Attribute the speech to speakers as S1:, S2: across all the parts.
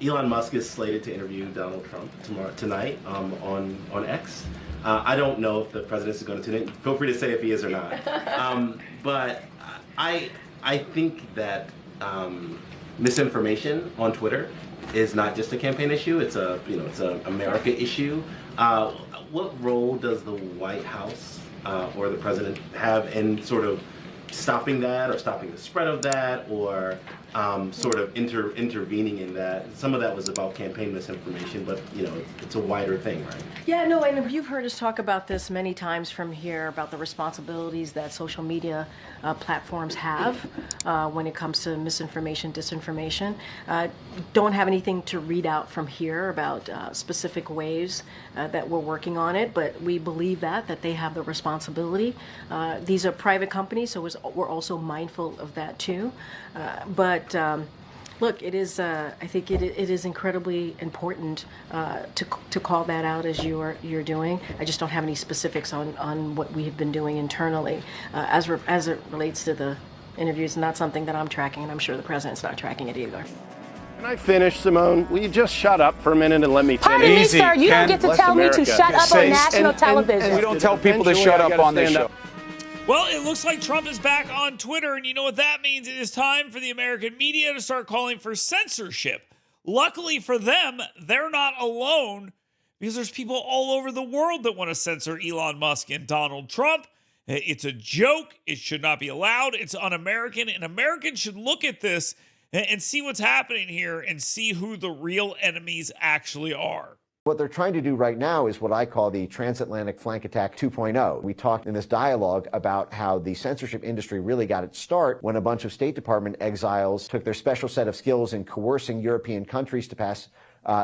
S1: Elon Musk is slated to interview Donald Trump tonight on X. I don't know if the president is going to tune in. Feel free to say if he is or not. But I think that misinformation on Twitter is not just a campaign issue. It's a America issue. What role does the White House or the president have in sort of stopping that, or stopping the spread of that, or sort of intervening in that? Some of that was about campaign misinformation, but it's a wider thing, right?
S2: Yeah, no, and you've heard us talk about this many times from here, about the responsibilities that social media platforms have when it comes to misinformation, disinformation. Don't have anything to read out from here about specific ways that we're working on it, but we believe that they have the responsibility. These are private companies, so we're also mindful of that too. But look, it is. I think it is incredibly important to call that out as you're doing. I just don't have any specifics on what we have been doing internally as it relates to the interviews. Not something that I'm tracking, and I'm sure the president's not tracking it either.
S3: Can I finish, Simone? Will you just shut up for a minute and let me finish?
S4: Pardon me, sir. You don't get to tell me to shut up on national television.
S5: And we don't tell people to shut up on this show.
S6: Well, it looks like Trump is back on Twitter, and you know what that means? It is time for the American media to start calling for censorship. Luckily for them, they're not alone, because there's people all over the world that want to censor Elon Musk and Donald Trump. It's a joke. It should not be allowed. It's un-American, and Americans should look at this and see what's happening here and see who the real enemies actually are.
S7: What they're trying to do right now is what I call the transatlantic flank attack 2.0. We talked in this dialogue about how the censorship industry really got its start when a bunch of State Department exiles took their special set of skills in coercing European countries to pass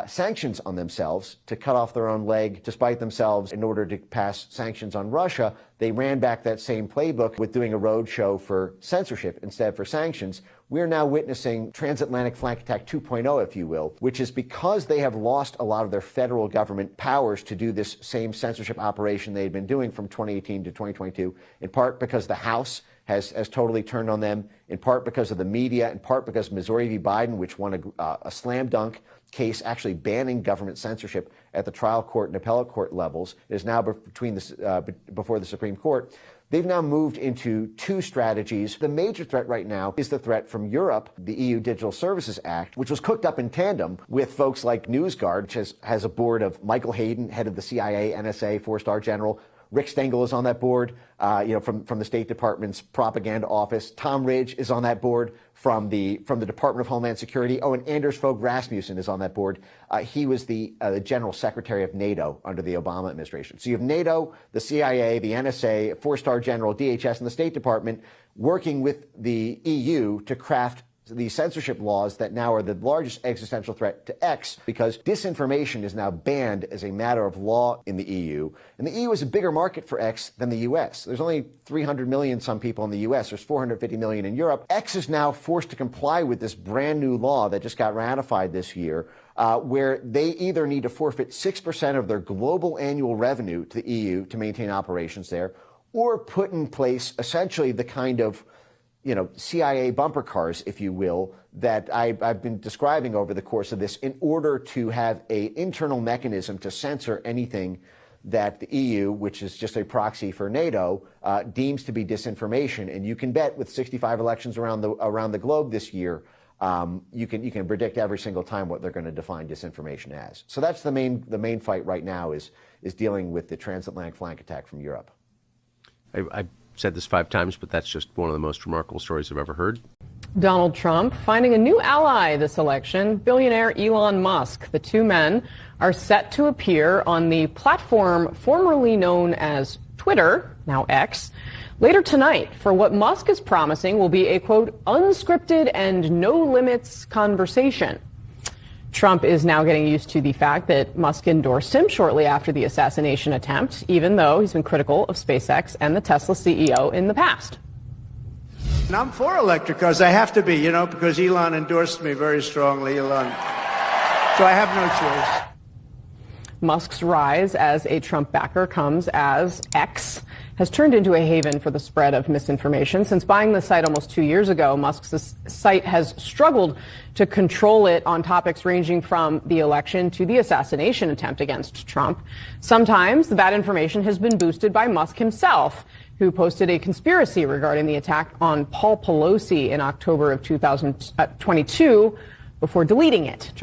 S7: sanctions on themselves, to cut off their own leg to spite themselves in order to pass sanctions on Russia. They ran back that same playbook with doing a roadshow for censorship instead for sanctions. We're now witnessing transatlantic flank attack 2.0, if you will, which is because they have lost a lot of their federal government powers to do this same censorship operation they had been doing from 2018 to 2022, in part because the House has totally turned on them, in part because of the media, in part because Missouri v. Biden, which won a slam dunk case actually banning government censorship at the trial court and appellate court levels, is now before the Supreme Court. They've now moved into two strategies. The major threat right now is the threat from Europe, the EU Digital Services Act, which was cooked up in tandem with folks like NewsGuard, which has a board of Michael Hayden, head of the CIA, NSA, four-star general. Rick Stengel is on that board, from the State Department's propaganda office. Tom Ridge is on that board from the Department of Homeland Security. Oh, and Anders Fogh Rasmussen is on that board. He was the General Secretary of NATO under the Obama administration. So you have NATO, the CIA, the NSA, four-star general, DHS, and the State Department working with the EU to craft the censorship laws that now are the largest existential threat to X, because disinformation is now banned as a matter of law in the EU. And the EU is a bigger market for X than the US. There's only 300 million some people in the US. There's 450 million in Europe. X is now forced to comply with this brand new law that just got ratified this year, where they either need to forfeit 6% of their global annual revenue to the EU to maintain operations there, or put in place essentially the kind of CIA bumper cars, if you will, that I've been describing over the course of this, in order to have an internal mechanism to censor anything that the EU, which is just a proxy for NATO, deems to be disinformation. And you can bet with 65 elections around the globe this year, you can predict every single time what they're going to define disinformation as. So that's the main fight right now is dealing with the transatlantic flank attack from Europe.
S8: I said this 5 times, but that's just one of the most remarkable stories I've ever heard.
S9: Donald Trump finding a new ally this election, billionaire Elon Musk. The two men are set to appear on the platform formerly known as Twitter, now X, later tonight for what Musk is promising will be a, quote, unscripted and no-limits conversation. Trump is now getting used to the fact that Musk endorsed him shortly after the assassination attempt, even though he's been critical of SpaceX and the Tesla CEO in the past.
S10: And I'm for electric cars. I have to be, because Elon endorsed me very strongly, Elon. So I have no choice.
S9: Musk's rise as a Trump backer comes as X has turned into a haven for the spread of misinformation. Since buying the site almost 2 years ago, Musk's site has struggled to control it on topics ranging from the election to the assassination attempt against Trump. Sometimes the bad information has been boosted by Musk himself, who posted a conspiracy regarding the attack on Paul Pelosi in October of 2022 before deleting it.